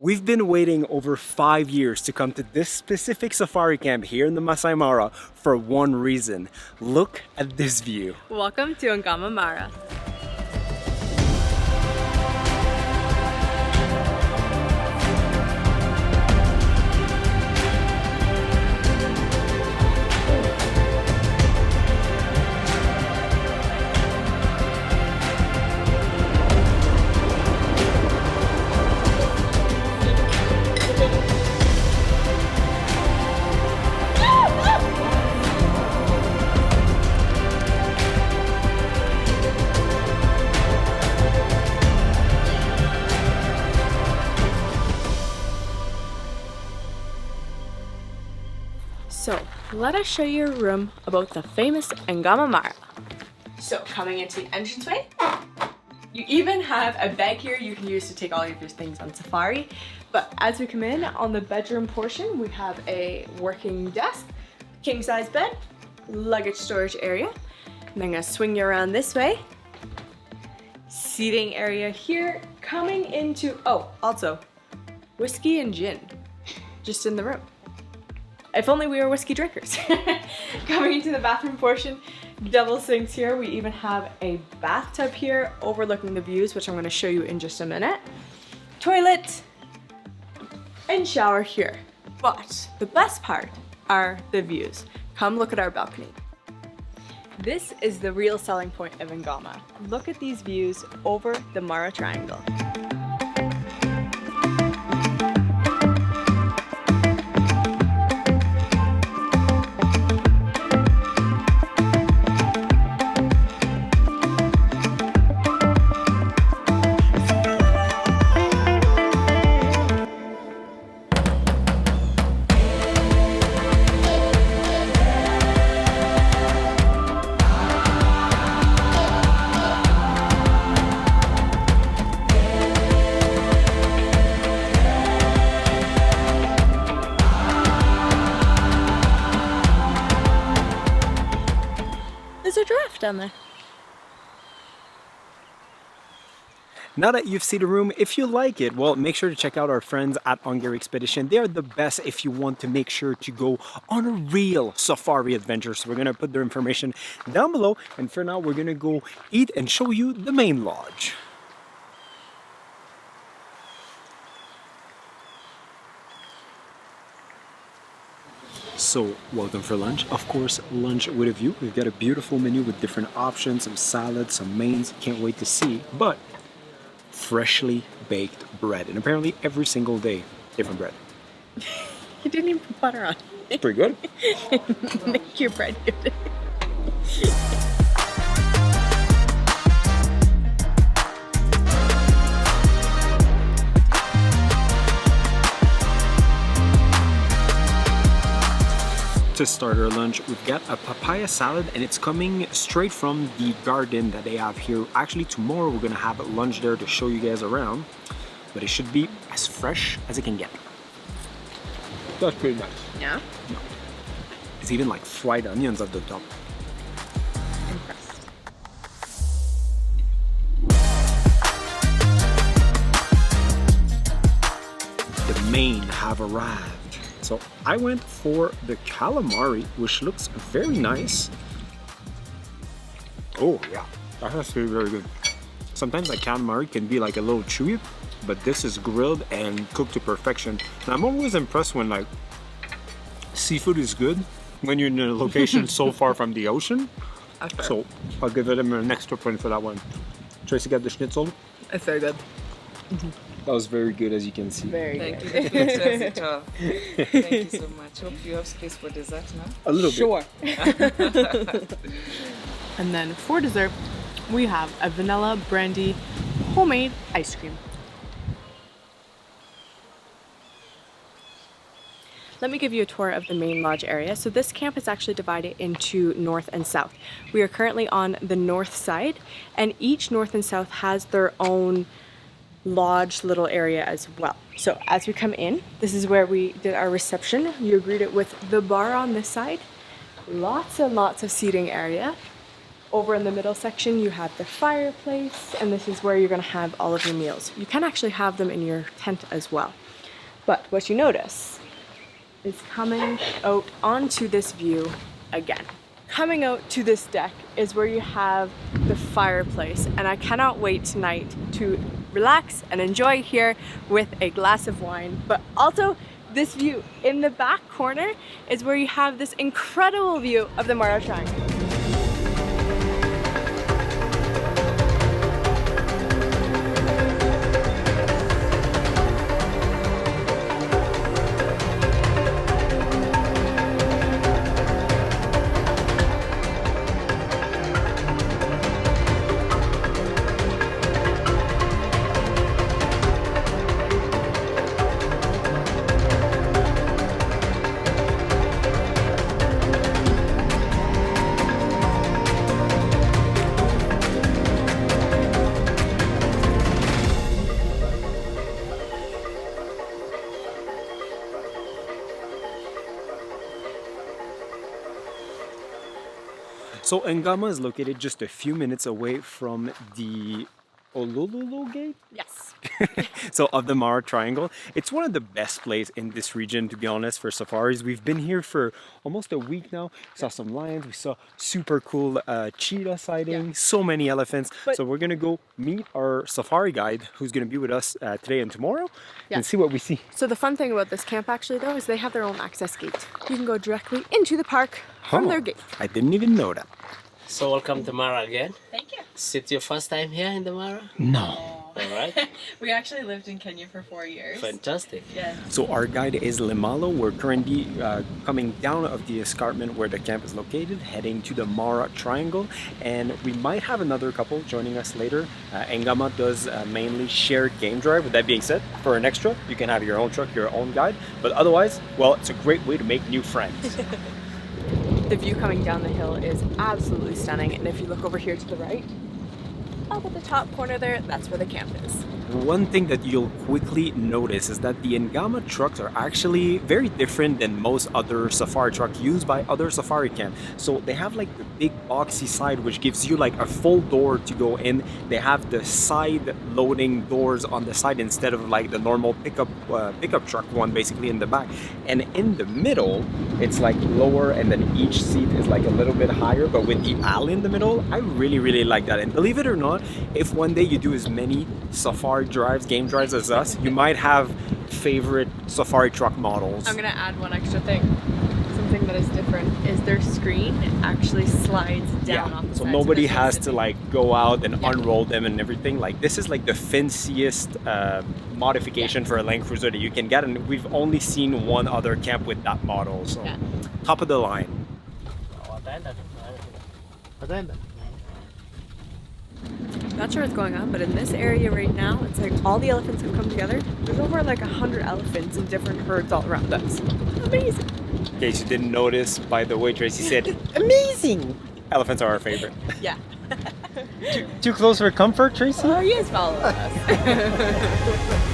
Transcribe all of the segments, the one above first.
We've been waiting over 5 years to come to this specific safari camp here in the Masai Mara for one reason. Look at this view. Welcome to Angama Mara. So, let us show you a room about the famous Angama Mara. So, coming into the entranceway, you even have a bag here you can use to take all of your things on safari. But as we come in on the bedroom portion, we have a working desk, king size bed, luggage storage area. And I'm gonna swing you around this way. Seating area here, coming into, oh, also, whiskey and gin, just in the room. If only we were whiskey drinkers. Coming into the bathroom portion, double sinks here. We even have a bathtub here overlooking the views, which I'm going to show you in just a minute. Toilet and shower here. But the best part are the views. Come look at our balcony. This is the real selling point of Angama. Look at these views over the Mara Triangle. There's a giraffe down there. Now that you've seen the room, if you like it, well, make sure to check out our friends at Angara Expedition. They are the best if you want to make sure to go on a real safari adventure. So we're going to put their information down below. And for now, we're going to go eat and show you the main lodge. So, welcome for lunch. Of course, lunch with a view. We've got a beautiful menu with different options, some salads, some mains. Can't wait to see. But freshly baked bread, and apparently every single day, different bread. You didn't even put butter on. It's pretty good. Make your bread good. To start our lunch, we've got a papaya salad, and it's coming straight from the garden that they have here. Actually, tomorrow we're gonna have lunch there to show you guys around, but it should be as fresh as it can get. That's pretty nice. Yeah? No. It's even like fried onions at the top. Impressed. The main have arrived. So I went for the calamari, which looks very nice. Oh yeah, that has to be very good. Sometimes like calamari can be like a little chewy, but this is grilled and cooked to perfection. And I'm always impressed when like seafood is good when you're in a location so far from the ocean. Okay. So I'll give it an extra point for that one. Tracy got the schnitzel. It's very good. That was very good, as you can see. Very Thank good. you, the princess it all. Thank you so much. Hope you have space for dessert now. A little Sure. And then for dessert, we have a vanilla brandy homemade ice cream. Let me give you a tour of the main lodge area. So this camp is actually divided into north and south. We are currently on the north side, and each north and south has their own lodge little area as well. So as we come in, this is where we did our reception. You're greeted with the bar on this side, lots and lots of seating area. Over in the middle section, you have the fireplace, and this is where you're gonna have all of your meals. You can actually have them in your tent as well. But what you notice is coming out onto this view again. Coming out to this deck is where you have the fireplace, and I cannot wait tonight to relax and enjoy here with a glass of wine. But also this view in the back corner is where you have this incredible view of the Mara Triangle. So Angama is located just a few minutes away from the Olololo Gate. Yes. So of the Mara Triangle. It's one of the best places in this region, to be honest, for safaris. We've been here for almost a week now. We saw some lions, we saw super cool cheetah sighting, so many elephants. So we're gonna go meet our safari guide who's gonna be with us today and tomorrow and see what we see. So the fun thing about this camp actually though is they have their own access gate. You can go directly into the park from their gate. I didn't even know that. So welcome to Mara again. Thank you. Is it your first time here in the Mara? No. All right. We actually lived in Kenya for 4 years. Fantastic. Yeah. So our guide is Limalo. We're currently coming down of the escarpment where the camp is located, heading to the Mara Triangle, and we might have another couple joining us later. Angama does mainly shared game drive. With that being said, for an extra, you can have your own truck, your own guide, but otherwise, well, it's a great way to make new friends. The view coming down the hill is absolutely stunning, and if you look over here to the right, up at the top corner there, that's where the camp is. One thing that you'll quickly notice is that the Angama trucks are actually very different than most other safari trucks used by other safari camps. So they have like the big boxy side, which gives you like a full door to go in. They have the side loading doors on the side instead of like the normal pickup truck one basically in the back. And in the middle, it's like lower, and then each seat is like a little bit higher, but with the alley in the middle, I really like that. And believe it or not, if one day you do as many safari game drives as us, you might have favorite safari truck models. I'm gonna add one extra thing. Something that is different is their screen actually slides down off the so side, nobody this has makes to it- like go out and unroll them and everything. Like this is like the fanciest modification for a Land Cruiser that you can get, and we've only seen one other camp with that model, so top of the line. Not sure what's going on, but in this area right now, it's like all the elephants have come together. There's over like 100 elephants in different herds all around us. Amazing. In case you didn't notice, by the way, Tracy said, amazing! Elephants are our favorite. Yeah. Too close for comfort, Tracy? Oh, he is following us.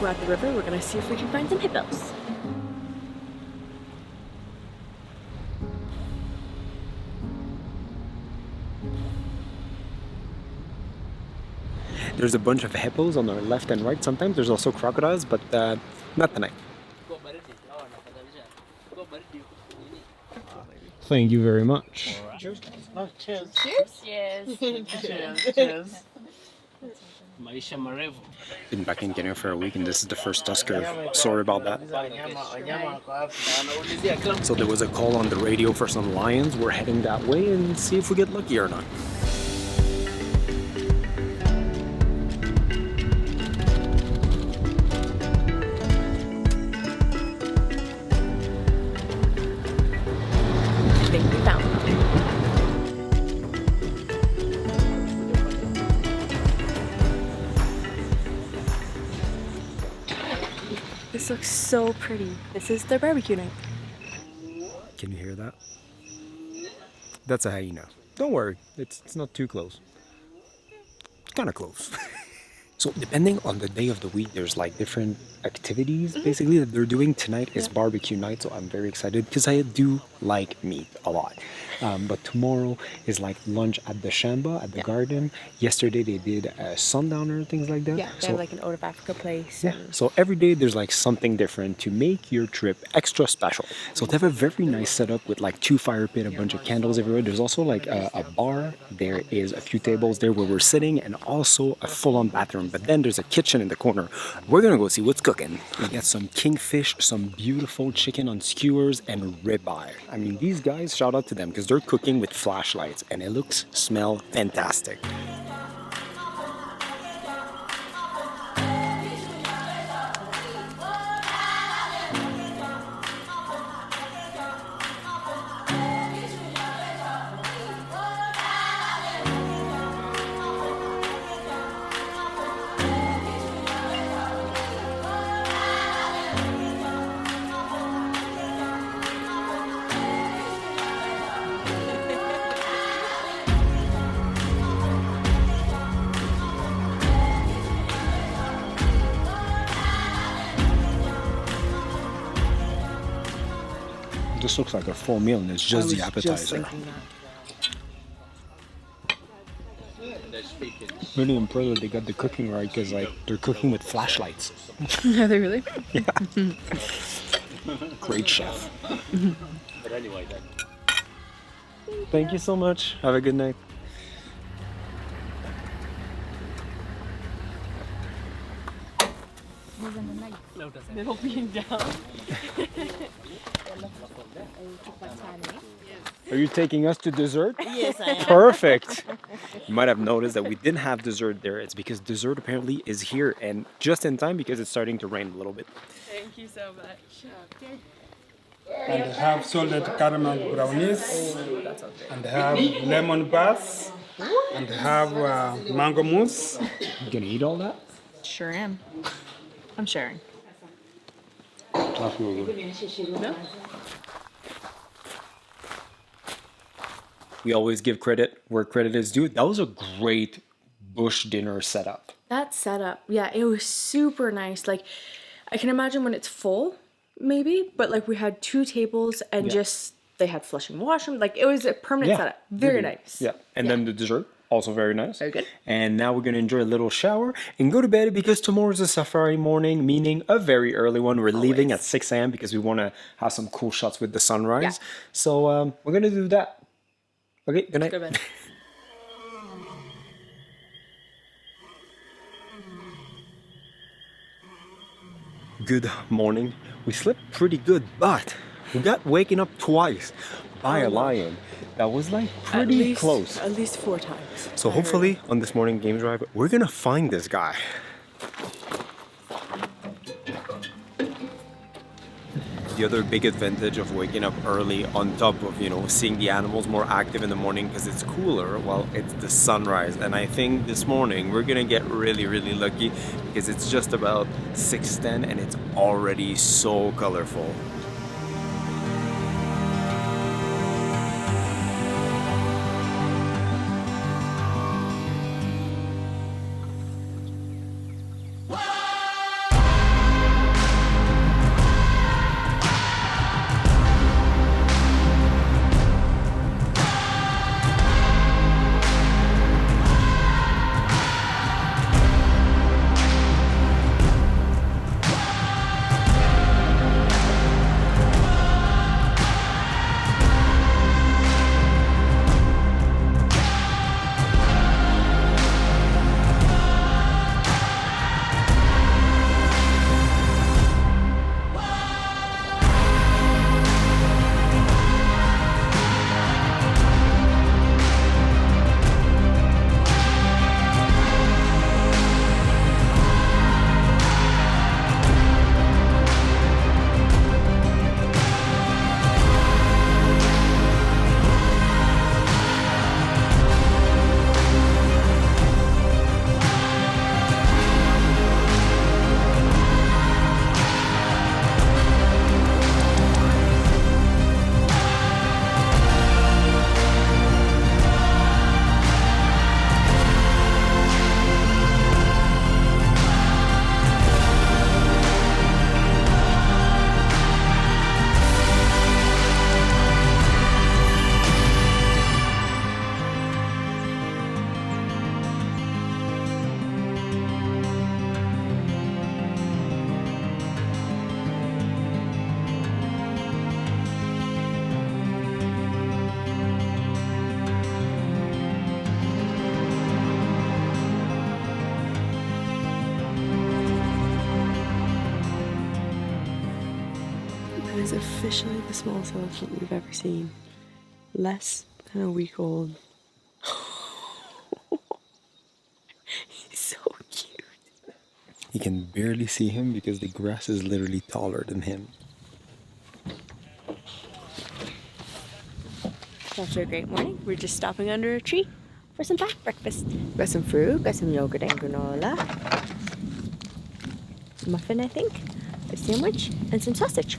We're at the river. We're gonna see if we can find some hippos. There's a bunch of hippos on our left and right. Sometimes there's also crocodiles, but not tonight. Thank you very much. Cheers. Cheers. Cheers. Maisha marefu. Been back in Kenya for a week, and this is the first Tusker. Sorry about that. So there was a call on the radio for some lions. We're heading that way and see if we get lucky or not. This looks so pretty. This is their barbecue night. Can you hear that? That's a hyena. Don't worry, it's not too close. It's kind of close. So depending on the day of the week, there's like different activities basically that they're doing. Tonight is barbecue night, so I'm very excited because I do like meat a lot. But tomorrow is like lunch at the Shamba, at the garden. Yesterday they did a sundowner, things like that. Yeah, they have like an Out of Africa place. Yeah, so every day there's like something different to make your trip extra special. So they have a very nice setup with like 2 fire pit, a bunch of candles everywhere. There's also like a bar. There is a few tables there where we're sitting and also a full-on bathroom. But then there's a kitchen in the corner. We're gonna go see what's cooking. We got some kingfish, some beautiful chicken on skewers and ribeye. I mean, these guys, shout out to them because they're cooking with flashlights and it looks, smell fantastic. This looks like a full meal and it's just the appetizer. Really impressed that they got the cooking right because like they're cooking with flashlights. Are they really? Yeah. Great chef. But anyway, then. Thank you so much. Have a good night. Middle being down. Are you taking us to dessert? Yes, I am. Perfect. You might have noticed that we didn't have dessert there. It's because dessert apparently is here and just in time because it's starting to rain a little bit. Thank you so much. And they have salted caramel brownies, and they have lemon bars, and they have mango mousse. You gonna eat all that? Sure am. I'm sharing. That's really good. No? We always give credit where credit is due. That was a great bush dinner setup. That setup, yeah, it was super nice. Like, I can imagine when it's full, maybe, but like we had 2 tables and just they had flush and wash them. Like, it was a permanent setup. Very really. nice. Yeah, and then the dessert, also very nice. Very good. And now we're gonna enjoy a little shower and go to bed because tomorrow's a safari morning, meaning a very early one. We're leaving at 6 a.m. because we want to have some cool shots with the sunrise. So we're gonna do that. Okay, good night. Go to bed. Good morning. We slept pretty good, but we got waken up twice by a lion. That was like pretty close. At least 4 times. So hopefully on this morning game drive, we're gonna find this guy. The other big advantage of waking up early on top of, seeing the animals more active in the morning because it's cooler, well, it's the sunrise. And I think this morning we're gonna get really, really lucky because it's just about 6:10 and it's already so colorful. is officially the smallest elephant we've ever seen. Less than a week old. He's so cute. You can barely see him because the grass is literally taller than him. After a great morning, we're just stopping under a tree for some breakfast. Got some fruit, got some yogurt and granola. Muffin, I think, a sandwich, and some sausage.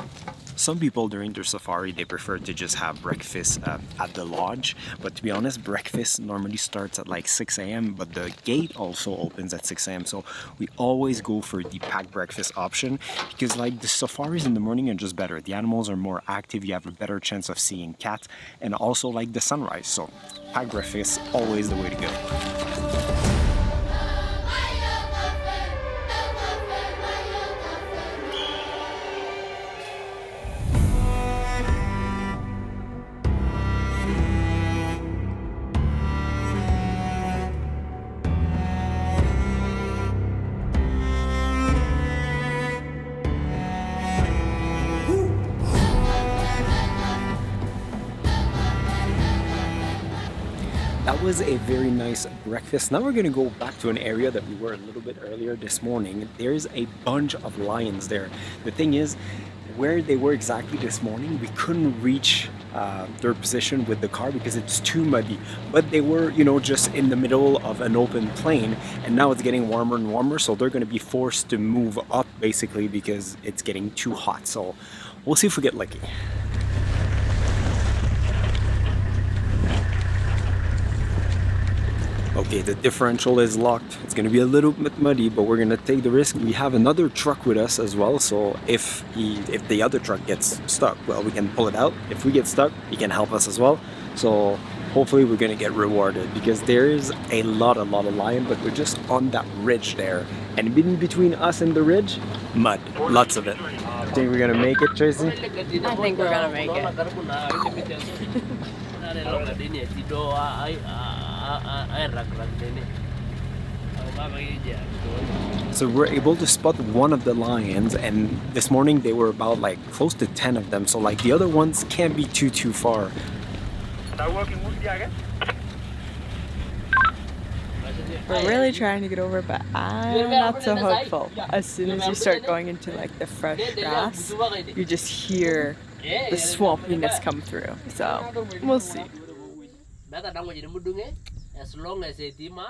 Some people during their safari, they prefer to just have breakfast at the lodge. But to be honest, breakfast normally starts at like 6 a.m. But the gate also opens at 6 a.m. So we always go for the packed breakfast option because like the safaris in the morning are just better. The animals are more active. You have a better chance of seeing cats and also like the sunrise. So packed breakfast, always the way to go. That was a very nice breakfast. Now we're gonna go back to an area that we were a little bit earlier this morning. There's a bunch of lions there. The thing is, where they were exactly this morning, we couldn't reach their position with the car because it's too muddy. But they were, you know, just in the middle of an open plain, and now it's getting warmer and warmer, so they're gonna be forced to move up basically because it's getting too hot. So we'll see if we get lucky. Okay, the differential is locked. It's gonna be a little bit muddy, but we're gonna take the risk. We have another truck with us as well, so if the other truck gets stuck, well, we can pull it out. If we get stuck, he can help us as well. So hopefully we're gonna get rewarded because there is a lot of lion, but we're just on that ridge there. And in between us and the ridge, mud, lots of it. Think we're gonna make it, Tracy? I think we're gonna make it. So we're able to spot one of the lions, and this morning they were about like close to 10 of them, so like the other ones can't be too far. We're really trying to get over, but I'm not so hopeful. As soon as you start going into like the fresh grass, you just hear the swampiness come through. So we'll see.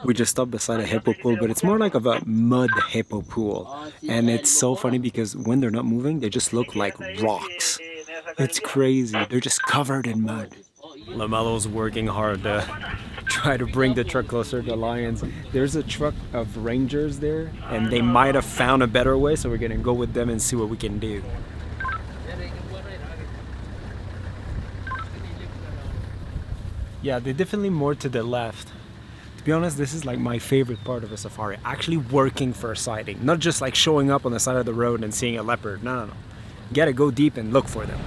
We just stopped beside a hippo pool, but it's more like of a mud hippo pool. And it's so funny because when they're not moving, they just look like rocks. It's crazy. They're just covered in mud. LaMelo's working hard to try to bring the truck closer to the lions. There's a truck of rangers there, and they might have found a better way, so we're gonna go with them and see what we can do. Yeah, they're definitely more to the left. To be honest, this is like my favorite part of a safari. Actually working for a sighting. Not just like showing up on the side of the road and seeing a leopard. No. You gotta go deep and look for them.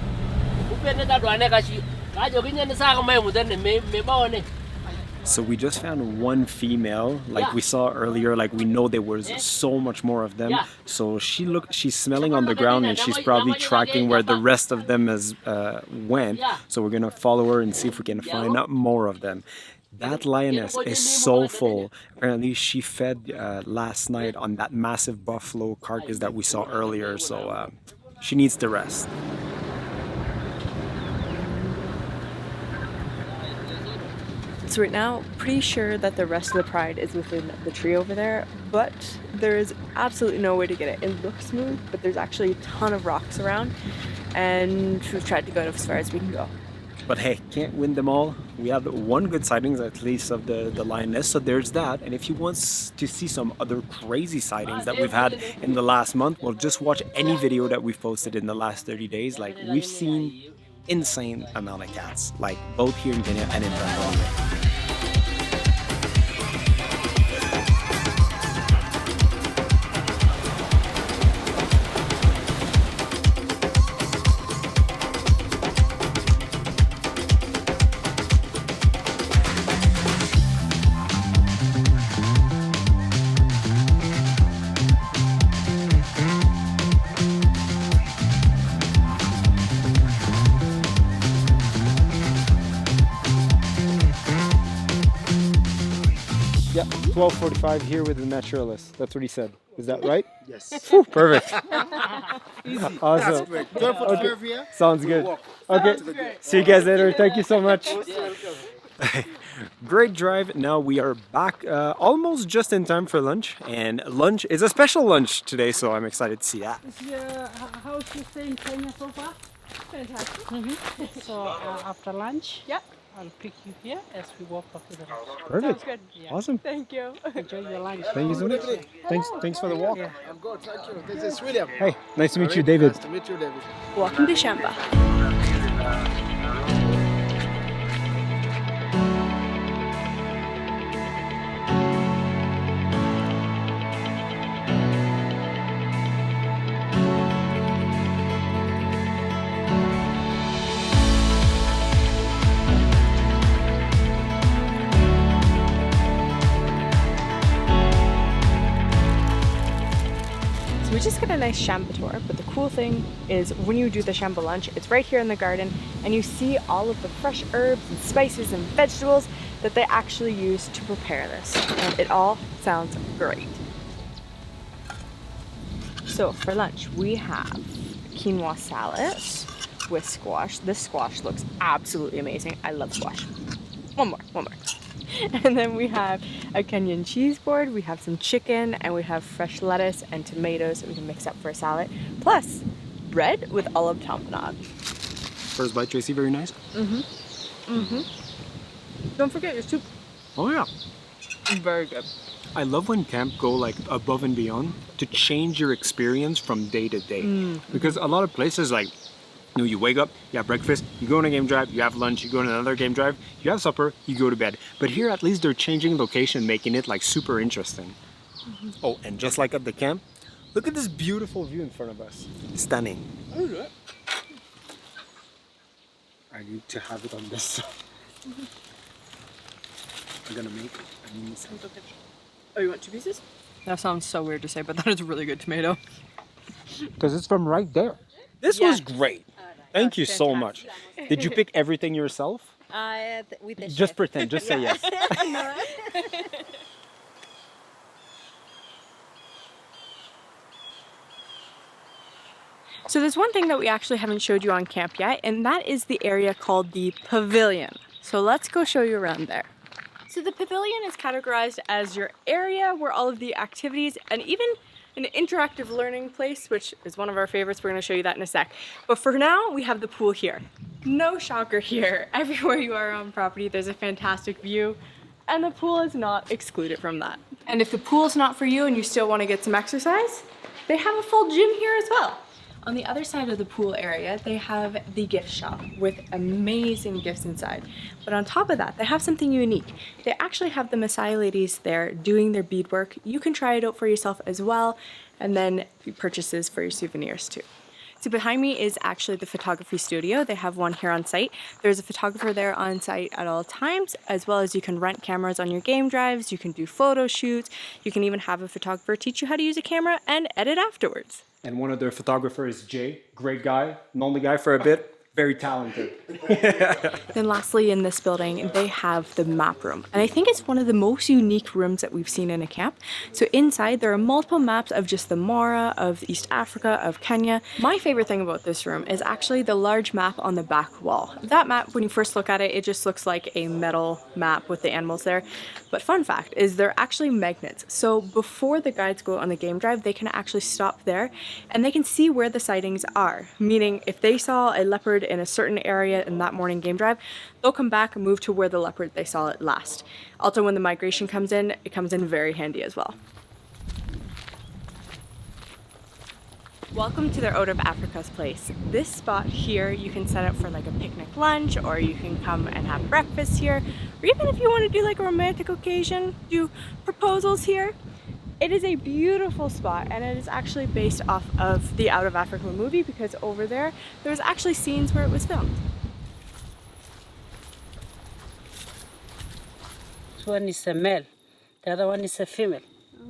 So we just found one female, like we saw earlier, like we know there was so much more of them. So she's smelling on the ground and she's probably tracking where the rest of them has went. So we're gonna follow her and see if we can find out more of them. That lioness is so full. Apparently she fed last night on that massive buffalo carcass that we saw earlier. So she needs to rest. So right now, pretty sure that the rest of the pride is within the tree over there, but there is absolutely no way to get it. It looks smooth, but there's actually a ton of rocks around, and we've tried to go as far as we can go. But hey, can't win them all. We have one good sightings at least of the lioness, so there's that. And if you want to see some other crazy sightings that we've had in the last month, well, just watch any video that we've posted in the last 30 days. Like, we've seen insane amount of cats, like both here in Kenya and in Tanzania. 12:45 here with the naturalist. That's what he said. Is that right? Yes. Whew, perfect. Easy. Awesome. Great. 12:45 here. Sounds good. Okay. See you guys later. Thank you so much. Great drive. Now we are back almost just in time for lunch. And lunch is a special lunch today, so I'm excited to see that. How is you stay in Kenya so far? Fantastic. So after lunch, Yep. I'll pick you here as we walk up to the house. Perfect. Sounds good. Awesome. Thank you. Enjoy your lunch. Thank you so much. Thanks for the walk. I'm good. Thank you. This is William. Hey, nice to meet you, David. Nice to meet you, David. Welcome to Shamba. So we just got a nice Shamba tour, but the cool thing is when you do the Shamba lunch, it's right here in the garden and you see all of the fresh herbs and spices and vegetables that they actually use to prepare this. And it all sounds great. So for lunch, we have quinoa salad with squash. This squash looks absolutely amazing. I love squash. One more. And then we have a Kenyan cheese board, we have some chicken, and we have fresh lettuce and tomatoes that we can mix up for a salad. Plus, bread with olive tapenade. First bite, Tracy, very nice. Don't forget your soup. Oh yeah. Very good. I love when camp go like above and beyond to change your experience from day to day. Because a lot of places like, you know, you wake up, you have breakfast, you go on a game drive, you have lunch, you go on another game drive, you have supper, you go to bed. But here at least they're changing location, making it like super interesting. Oh, and just like at the camp, look at this beautiful view in front of us. Stunning. I need to have it on this side. I'm gonna make a mini sandwich. Oh, you want 2 pieces? That sounds so weird to say, but that is a really good tomato. Because it's from right there. This was great. Thank you so much. Did you pick everything yourself? With the Just chef. pretend, just say yes. So there's one thing that we actually haven't showed you on camp yet, and that is the area called the pavilion. So let's go show you around there. So the pavilion is categorized as your area where all of the activities and even an interactive learning place, which is one of our favorites. We're going to show you that in a sec. But for now, we have the pool here. No shocker here. Everywhere you are on property, there's a fantastic view, and the pool is not excluded from that. And if the pool's not for you and you still want to get some exercise, they have a full gym here as well. On the other side of the pool area, they have the gift shop with amazing gifts inside. But on top of that, they have something unique. They actually have the Maasai ladies there doing their beadwork. You can try it out for yourself as well, and then purchases for your souvenirs too. So behind me is actually the photography studio. They have one here on site. There's a photographer there on site at all times, as well as you can rent cameras on your game drives, you can do photo shoots, you can even have a photographer teach you how to use a camera and edit afterwards. And one of their photographers is Jay. Great guy, known the guy for a bit. Very talented. Then lastly, in this building, they have the map room. And I think it's one of the most unique rooms that we've seen in a camp. So inside, there are multiple maps of just the Mara, of East Africa, of Kenya. My favorite thing about this room is actually the large map on the back wall. That map, when you first look at it, it just looks like a metal map with the animals there. But fun fact is they're actually magnets. So before the guides go on the game drive, they can actually stop there and they can see where the sightings are. Meaning if they saw a leopard in a certain area in that morning game drive, they'll come back and move to where the leopard they saw it last. Also, when the migration comes in, it comes in very handy as well. Welcome to their Out of Africa's place. This spot here, you can set up for like a picnic lunch, or you can come and have breakfast here, or even if you want to do like a romantic occasion, do proposals here. It is a beautiful spot, and it is actually based off of the Out of Africa movie, because over there was actually scenes where it was filmed. This one is a male, the other one is a female.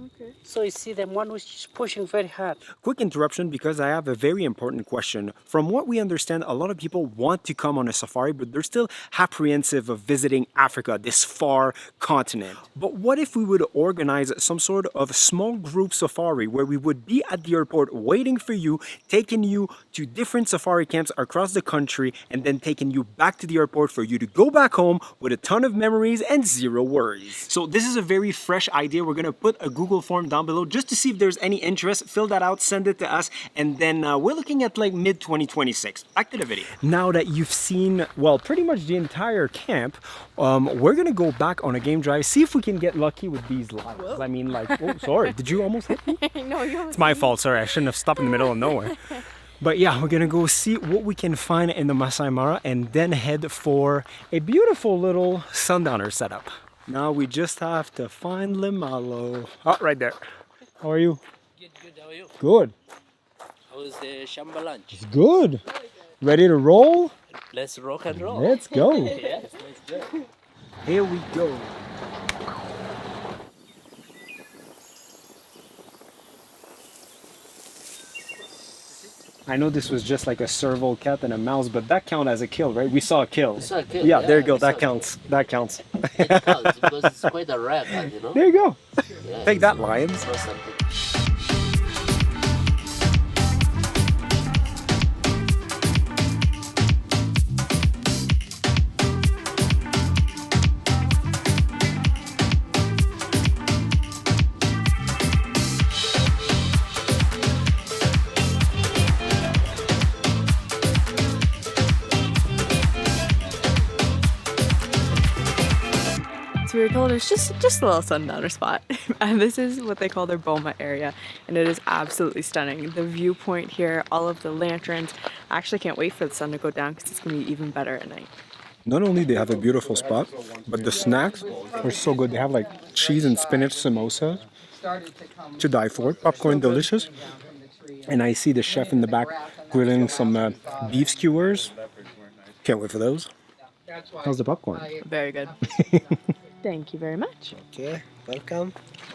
Okay. So you see them one which is pushing very hard. Quick interruption because I have a very important question. From what we understand, a lot of people want to come on a safari, but they're still apprehensive of visiting Africa, this far continent. But what if we would organize some sort of small group safari where we would be at the airport waiting for you, taking you to different safari camps across the country, and then taking you back to the airport for you to go back home with a ton of memories and zero worries. So this is a very fresh idea. We're gonna put a Google form down below just to see if there's any interest. Fill that out, send it to us, and then we're looking at like mid 2026. Back to the video. Now that you've seen, well, pretty much the entire camp, we're gonna go back on a game drive, see if we can get lucky with these lions. I mean, like, oh, sorry, did you almost hit me? No, you. It's my fault, sorry, I shouldn't have stopped in the middle of nowhere. But yeah, we're gonna go see what we can find in the Masai Mara and then head for a beautiful little sundowner setup. Now we just have to find Limalo. Oh, right there. How are you? Good, how are you? Good. How was the Shamba lunch? It's good. Ready to roll? Let's rock and roll. Let's go. Yes, let's go. Here we go. I know this was just like a serval cat and a mouse, but that counts as a kill, right? We saw a kill. saw a kill, Yeah, yeah, there you go. we saw That a counts. That counts. It counts because it's quite a rare cat, you know? There you go. Yeah, Take it's- that, lions. it's something. So we were told it's just a little sundowner spot. And this is what they call their Boma area. And it is absolutely stunning. The viewpoint here, all of the lanterns. I actually can't wait for the sun to go down because it's going to be even better at night. Not only they have a beautiful spot, but the snacks are so good. They have like cheese and spinach samosa to die for. Popcorn delicious. And I see the chef in the back grilling some beef skewers. Can't wait for those. How's the popcorn? Very good. Thank you very much. Okay, welcome.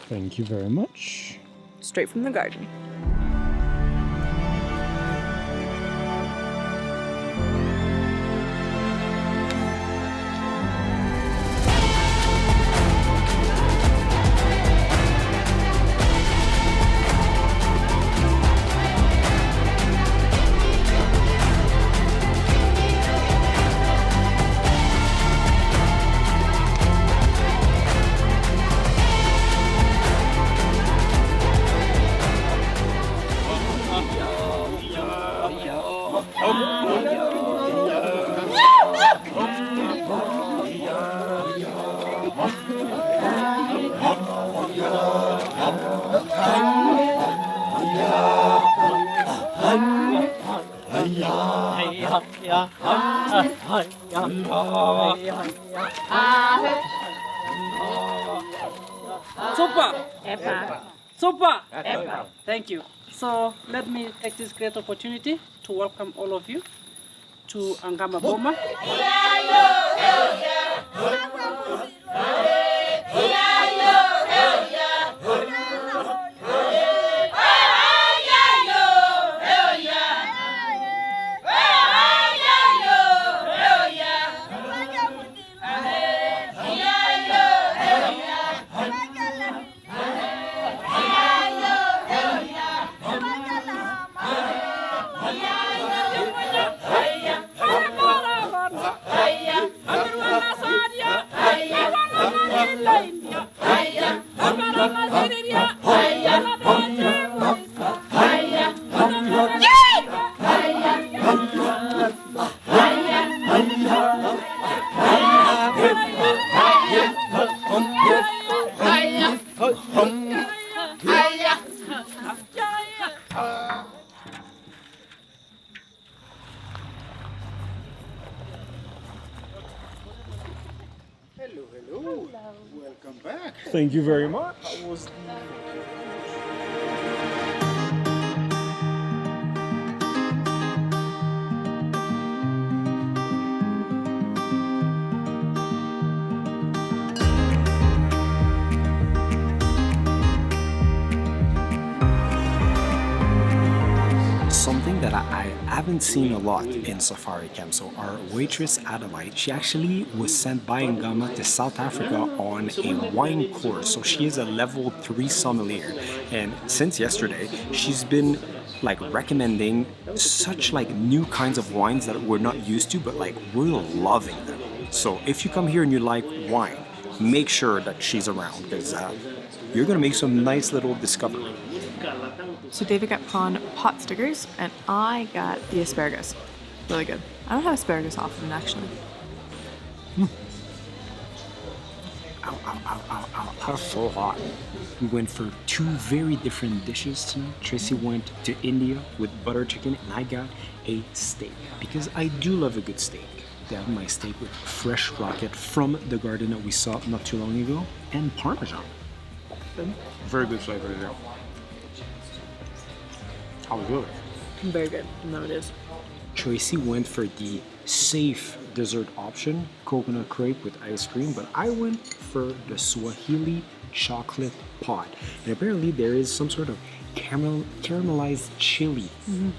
Thank you very much. Straight from the garden. Super! Super! Thank you. So let me take this great opportunity to welcome all of you to Angama Boma. Hello. Welcome back. Thank you very much. something that I haven't seen a lot in safari camp. So our waitress Adelaide, she actually was sent by Angama to South Africa on a wine course. So she is a level 3 sommelier, and since yesterday she's been like recommending such like new kinds of wines that we're not used to, but like we're loving them. So if you come here and you like wine, make sure that she's around, because you're gonna make some nice little discovery. So David got prawn pot stickers, and I got the asparagus. Really good. I don't have asparagus often, actually. Ow, ow, ow, ow, ow. That's so hot. We went for 2 very different dishes tonight. Tracy went to India with butter chicken, and I got a steak, because I do love a good steak. They have my steak with fresh rocket from the garden that we saw not too long ago, and Parmesan. Very good flavor there. How good. Very good. No, it is. Tracy went for the safe dessert option, coconut crepe with ice cream, but I went for the Swahili chocolate pot. And apparently there is some sort of caramelized chili,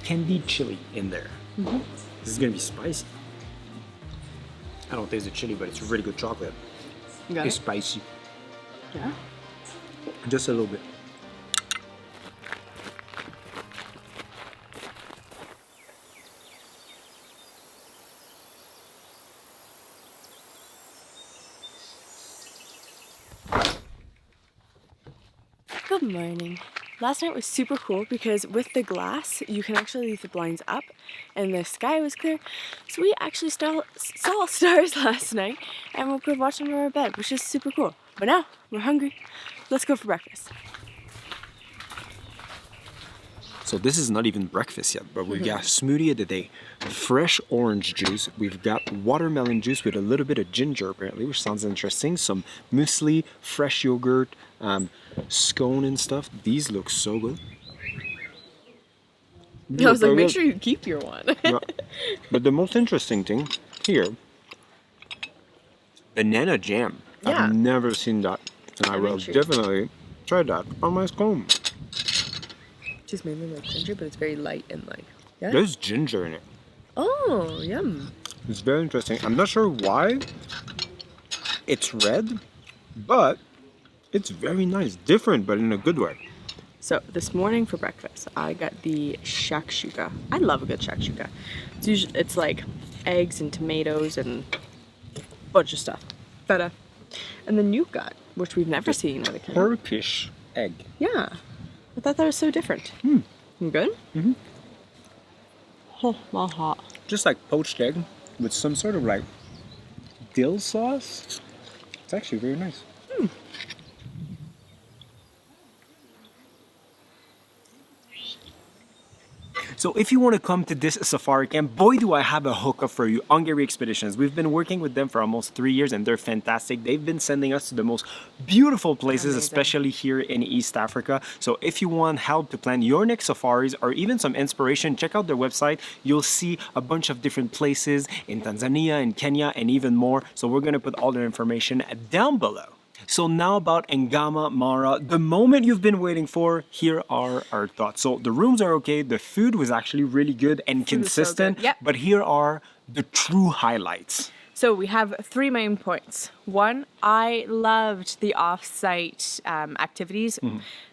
candied chili in there. This is gonna be spicy. I don't taste the chili, but it's really good chocolate. You got It's it? spicy. Yeah. Just a little bit. Good morning. Last night was super cool because with the glass, you can actually leave the blinds up and the sky was clear. So we actually saw stars last night and we could watch them in our bed, which is super cool. But now we're hungry. Let's go for breakfast. So this is not even breakfast yet, but we've got smoothie of the day, fresh orange juice. We've got watermelon juice with a little bit of ginger apparently, which sounds interesting. Some muesli, fresh yogurt, scone and stuff. These look so good. I was like, make sure you keep your one. Yeah. But the most interesting thing here, banana jam. Yeah. I've never seen that, and I will intrigued. definitely try that on my scone. Just mainly like ginger, but it's very light and like, yeah. There's ginger in it. Oh, yum. It's very interesting. I'm not sure why it's red, but it's very nice. Different, but in a good way. So this morning for breakfast, I got the shakshuka. I love a good shakshuka. It's like eggs and tomatoes and a bunch of stuff. Feta. And then you got, which we've never seen with a kid. Turkish egg. Yeah. I thought that was so different. You good? Mm-hmm. Oh, well hot. Just like poached egg with some sort of like dill sauce. It's actually very nice. So if you want to come to this safari camp, boy do I have a hookup for you, Hungary Expeditions. We've been working with them for almost 3 years and they're fantastic. They've been sending us to the most beautiful places, especially here in East Africa. So if you want help to plan your next safaris or even some inspiration, check out their website. You'll see a bunch of different places in Tanzania, in Kenya, and even more. So we're going to put all their information down below. So now about Angama Mara, the moment you've been waiting for, here are our thoughts. So the rooms are okay, the food was actually really good and consistent, good. Yep. but here are the true highlights. So we have 3 main points. One, I loved the off-site activities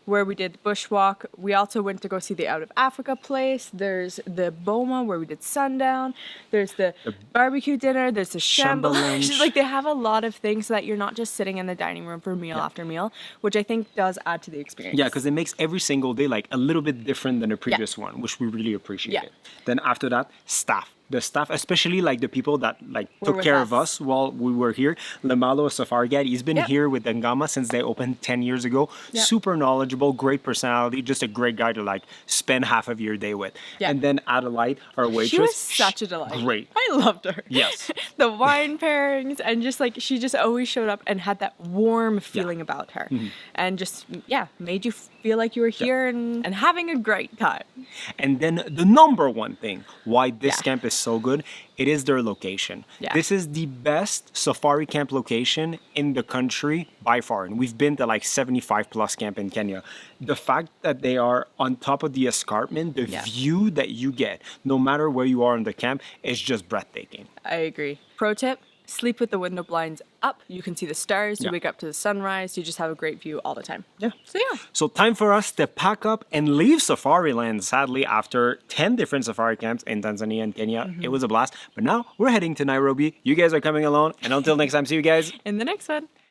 where we did bushwalk. We also went to go see the Out of Africa place. There's the Boma where we did sundown. There's the barbecue dinner. There's the Shamba lunch. lunch. Like they have a lot of things so that you're not just sitting in the dining room for meal after meal, which I think does add to the experience. Yeah, because it makes every single day like a little bit different than the previous one, which we really appreciate. Yeah. It. Then after that, staff. The staff, especially like the people that like took with care of us. us while we were here. Lamalo, a safari guide, he's been here with Angama since they opened 10 years ago. Super knowledgeable, great personality, just a great guy to like spend half of your day with. Yeah. And then Adelaide, our waitress. She was such a delight. Great. I loved her. Yes. The wine pairings and just like she just always showed up and had that warm feeling about her. And just made you feel like you were here and having a great time. And then the number one thing why this camp is so good, it is their location. Yeah. This is the best safari camp location location in the country by far. And we've been to like 75 plus camp in Kenya. The fact that they are on top of the escarpment, the view that you get, no matter where you are in the camp, is just breathtaking. I agree. Pro tip, sleep with the window blinds up. You can see the stars. You wake up to the sunrise. You just have a great view all the time. Yeah. So yeah. So time for us to pack up and leave Safari Land, sadly, after 10 different safari camps in Tanzania and Kenya. It was a blast. But now we're heading to Nairobi. You guys are coming along. And until next time, see you guys In the next one.